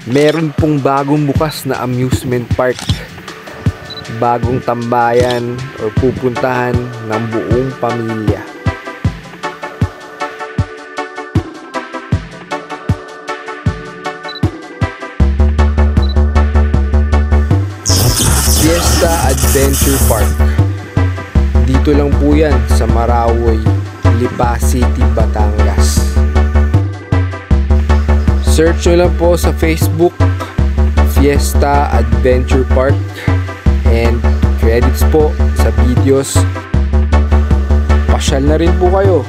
Meron pong bagong bukas na amusement park. Bagong tambayan o pupuntahan ng buong pamilya. Fiesta Adventure Park. Dito lang po yan sa Maraoy, Lipa City, Batangas. Search nyo lang po sa Facebook, Fiesta Adventure Park, and credits po sa videos. Pasyal na rin po kayo.